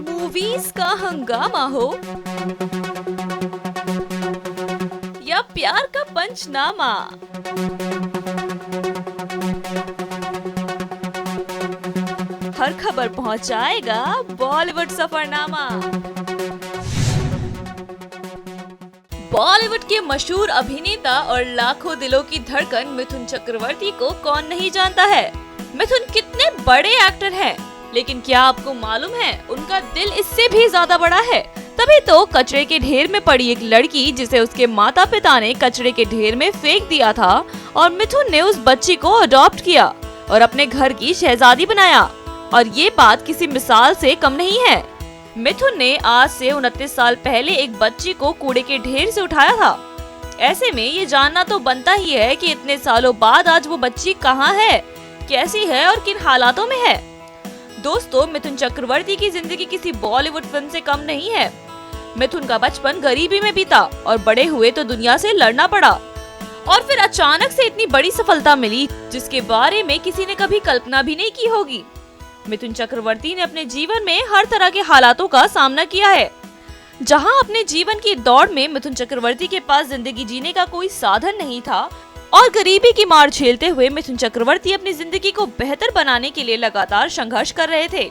Movies का हंगामा हो या प्यार का पंचनामा, हर खबर पहुंचाएगा बॉलीवुड सफरनामा। बॉलीवुड के मशहूर अभिनेता और लाखों दिलों की धड़कन मिथुन चक्रवर्ती को कौन नहीं जानता है। मिथुन कितने बड़े एक्टर हैं, लेकिन क्या आपको मालूम है उनका दिल इससे भी ज्यादा बड़ा है। तभी तो कचरे के ढेर में पड़ी एक लड़की जिसे उसके माता पिता ने कचरे के ढेर में फेंक दिया था और मिथुन ने उस बच्ची को अडॉप्ट किया और अपने घर की शहजादी बनाया। और ये बात किसी मिसाल से कम नहीं है। मिथुन ने आज से 29 साल पहले एक बच्ची को कूड़े के ढेर से उठाया था। ऐसे में ये जानना तो बनता ही है कि इतने सालों बाद आज वो बच्ची कहाँ है, कैसी है और किन हालातों में है। दोस्तों, मिथुन चक्रवर्ती की जिंदगी किसी बॉलीवुड फिल्म से कम नहीं है। मिथुन का बचपन गरीबी में बीता और बड़े हुए तो दुनिया से लड़ना पड़ा और फिर अचानक से इतनी बड़ी सफलता मिली जिसके बारे में किसी ने कभी कल्पना भी नहीं की होगी। मिथुन चक्रवर्ती ने अपने जीवन में हर तरह के हालातों का सामना किया है। जहां अपने जीवन की दौड़ में मिथुन चक्रवर्ती के पास जिंदगी जीने का कोई साधन नहीं था और गरीबी की मार झेलते हुए मिथुन चक्रवर्ती अपनी जिंदगी को बेहतर बनाने के लिए लगातार संघर्ष कर रहे थे।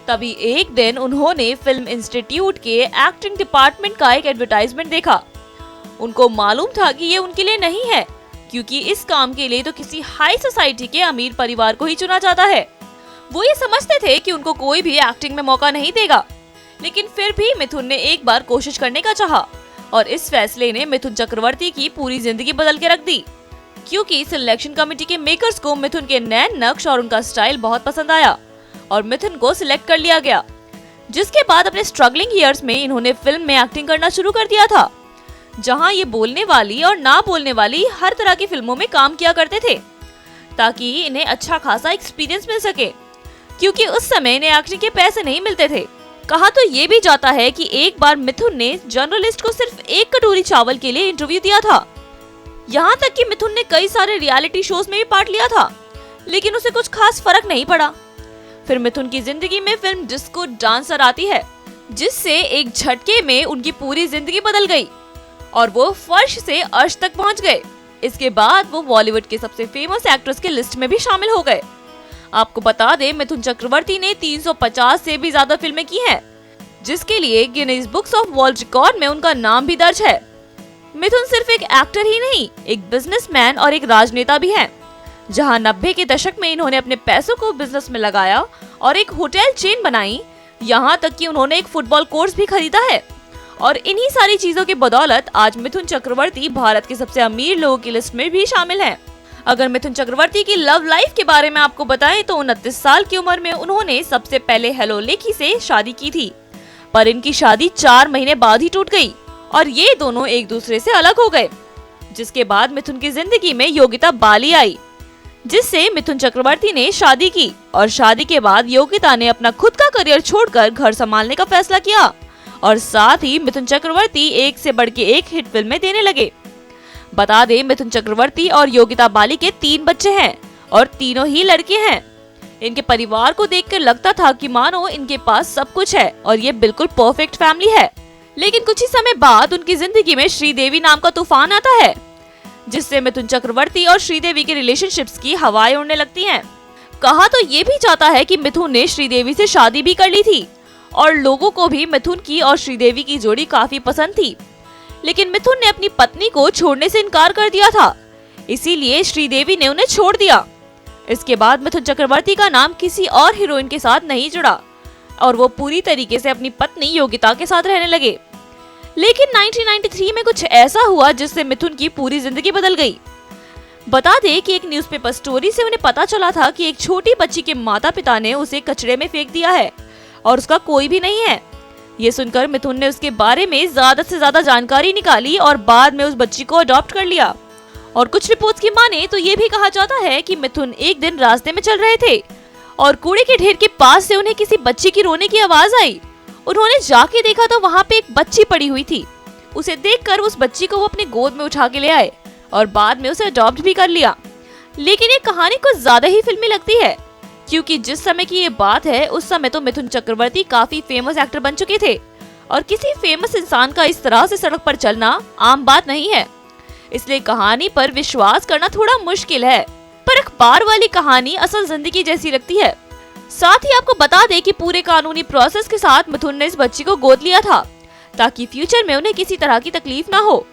तभी एक दिन उन्होंने फिल्म इंस्टीट्यूट के एक्टिंग डिपार्टमेंट का एक एडवर्टाइजमेंट देखा। उनको मालूम था कि ये उनके लिए नहीं है, क्योंकि इस काम के लिए तो किसी हाई सोसाइटी के अमीर परिवार को ही चुना जाता है। वो ये समझते थे कि उनको कोई भी एक्टिंग में मौका नहीं देगा, लेकिन फिर भी मिथुन ने एक बार कोशिश करने का चाहा और इस फैसले ने मिथुन चक्रवर्ती की पूरी जिंदगी बदल के रख दी, क्योंकि सिलेक्शन कमेटी के मेकर्स को मिथुन के नए नक्श और उनका स्टाइल बहुत पसंद आया और मिथुन को सिलेक्ट कर लिया गया। जिसके बाद अपने स्ट्रगलिंग ईयर्स में इन्होंने फिल्म में एक्टिंग करना शुरू कर दिया था, जहां ये बोलने वाली और ना बोलने वाली हर तरह की फिल्मों में काम किया करते थे ताकि इन्हें अच्छा खासा एक्सपीरियंस मिल सके, क्योंकि उस समय इन्हें एक्टिंग के पैसे नहीं मिलते थे। कहा तो ये भी जाता है कि एक बार मिथुन ने जर्नलिस्ट को सिर्फ एक कटोरी चावल के लिए इंटरव्यू दिया था। यहाँ तक कि मिथुन ने कई सारे रियलिटी शोज में भी पार्ट लिया था, लेकिन उसे कुछ खास फर्क नहीं पड़ा। फिर मिथुन की जिंदगी में फिल्म डिस्को डांसर आती है, जिससे एक झटके में उनकी पूरी जिंदगी बदल गई और वो फर्श से अर्श तक पहुँच गए। इसके बाद वो बॉलीवुड के सबसे फेमस एक्ट्रेस के लिस्ट में भी शामिल हो गए। आपको बता दें, मिथुन चक्रवर्ती ने 350 से भी ज्यादा फिल्में की हैं, जिसके लिए Guinness books of world record में उनका नाम भी दर्ज है। मिथुन सिर्फ एक एक्टर ही नहीं, एक बिजनेसमैन और एक राजनेता भी हैं, जहां 90 के दशक में इन्होंने अपने पैसों को बिजनेस में लगाया और एक होटल चेन बनाई। यहां तक कि उन्होंने एक फुटबॉल कोर्स भी खरीदा है और इन्हीं सारी चीजों की बदौलत आज मिथुन चक्रवर्ती भारत के सबसे अमीर लोगों की लिस्ट में भी शामिल हैं। अगर मिथुन चक्रवर्ती की लव लाइफ के बारे में आपको बताएं तो 29 साल की उम्र में उन्होंने सबसे पहले हेलो लेखी से शादी की थी, पर इनकी शादी 4 महीने बाद ही टूट गई और ये दोनों एक दूसरे से अलग हो गए। जिसके बाद मिथुन की जिंदगी में योगिता बाली आई, जिससे मिथुन चक्रवर्ती ने शादी की और शादी के बाद योगिता ने अपना खुद का करियर छोड़कर घर संभालने का फैसला किया और साथ ही मिथुन चक्रवर्ती एक से बढ़ के एक हिट फिल्में देने लगे। बता दें, मिथुन चक्रवर्ती और योगिता बाली के 3 बच्चे हैं और तीनों ही लड़के हैं। इनके परिवार को देखकर लगता था कि मानो इनके पास सब कुछ है और ये बिल्कुल परफेक्ट फैमिली है। लेकिन कुछ ही समय बाद उनकी जिंदगी में श्रीदेवी नाम का तूफान आता है, जिससे मिथुन चक्रवर्ती और श्रीदेवी के रिलेशनशिप्स की हवाएं उड़ने लगती हैं। कहा तो ये भी जाता है कि मिथुन ने श्रीदेवी से शादी भी कर ली थी और लोगों को भी मिथुन की और श्रीदेवी की जोड़ी काफी पसंद थी, लेकिन मिथुन ने अपनी पत्नी को छोड़ने से इनकार कर दिया था, इसीलिए श्रीदेवी ने उन्हें छोड़ दिया। इसके बाद मिथुन चक्रवर्ती का नाम किसी और हीरोइन के साथ नहीं जुड़ा और वो पूरी तरीके से अपनी पत्नी योगिता के साथ रहने लगे। लेकिन 1993 में कुछ ऐसा हुआ जिससे मिथुन की पूरी जिंदगी बदल गई। बता दें कि एक न्यूज़पेपर स्टोरी से उन्हें पता चला था कि एक छोटी बच्ची के माता पिता ने उसे कचरे में फेंक दिया है और उसका कोई भी नहीं है। ये सुनकर मिथुन ने उसके बारे में ज्यादा से ज्यादा जानकारी निकाली और बाद में उस बच्ची को अडॉप्ट कर लिया। और कुछ रिपोर्ट्स की माने तो ये भी कहा जाता है कि मिथुन एक दिन रास्ते में चल रहे थे और कूड़े के ढेर के पास से उन्हें किसी बच्ची की रोने की आवाज आई। उन्होंने जाके देखा तो वहाँ पे एक बच्ची पड़ी हुई थी। उसे देखकर उस बच्ची को वो अपने गोद में उठा के ले आए और बाद में उसे अडॉप्ट भी कर लिया। लेकिन ये कहानी कुछ ज्यादा ही फिल्मी लगती है, क्योंकि जिस समय की ये बात है उस समय तो मिथुन चक्रवर्ती काफी फेमस एक्टर बन चुके थे और किसी फेमस इंसान का इस तरह से सड़क पर चलना आम बात नहीं है। इसलिए कहानी पर विश्वास करना थोड़ा मुश्किल है, पर अखबार वाली कहानी असल जिंदगी जैसी लगती है। साथ ही आपको बता दें कि पूरे कानूनी प्रोसेस के साथ मिथुन ने इस बच्ची को गोद लिया था ताकि फ्यूचर में उन्हें किसी तरह की तकलीफ ना हो,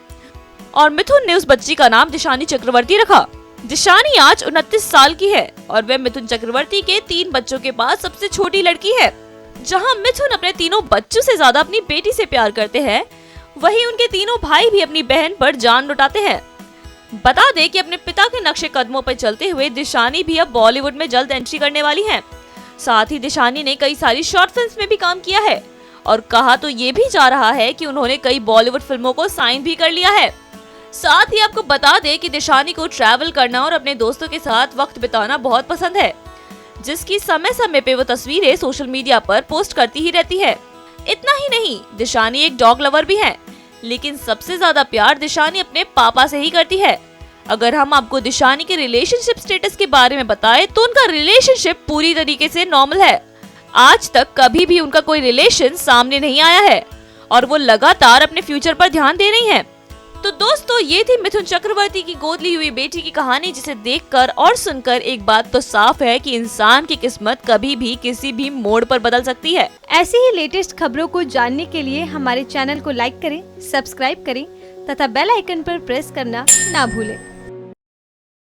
और मिथुन ने उस बच्ची का नाम दिशानी चक्रवर्ती रखा। दिशानी आज 29 साल की है और वह मिथुन चक्रवर्ती के 3 बच्चों के बाद सबसे छोटी लड़की है। जहां मिथुन अपने तीनों बच्चों से ज्यादा अपनी बेटी से प्यार करते हैं, वहीं उनके तीनों भाई भी अपनी बहन पर जान लुटाते हैं। बता दें कि अपने पिता के नक्शे कदमों पर चलते हुए दिशानी भी अब बॉलीवुड में जल्द एंट्री करने वाली हैं। साथ ही दिशानी ने कई सारी शॉर्ट फिल्म्स में भी काम किया है और कहा तो ये भी जा रहा है कि उन्होंने कई बॉलीवुड फिल्मों को साइन भी कर लिया है। साथ ही आपको बता दें कि दिशानी को ट्रैवल करना और अपने दोस्तों के साथ वक्त बिताना बहुत पसंद है, जिसकी समय समय पे वो तस्वीरें सोशल मीडिया पर पोस्ट करती ही रहती है। इतना ही नहीं, दिशानी एक डॉग लवर भी है, लेकिन सबसे ज्यादा प्यार दिशानी अपने पापा से ही करती है। अगर हम आपको दिशानी के रिलेशनशिप स्टेटस के बारे में बताएं तो उनका रिलेशनशिप पूरी तरीके से नॉर्मल है। आज तक कभी भी उनका कोई रिलेशन सामने नहीं आया है और वो लगातार अपने फ्यूचर पर ध्यान दे रही हैं। तो दोस्तों, ये थी मिथुन चक्रवर्ती की गोद ली हुई बेटी की कहानी, जिसे देखकर और सुनकर एक बात तो साफ है कि इंसान की किस्मत कभी भी किसी भी मोड़ पर बदल सकती है। ऐसी ही लेटेस्ट खबरों को जानने के लिए हमारे चैनल को लाइक करें, सब्सक्राइब करें तथा बेल आइकन पर प्रेस करना ना भूलें।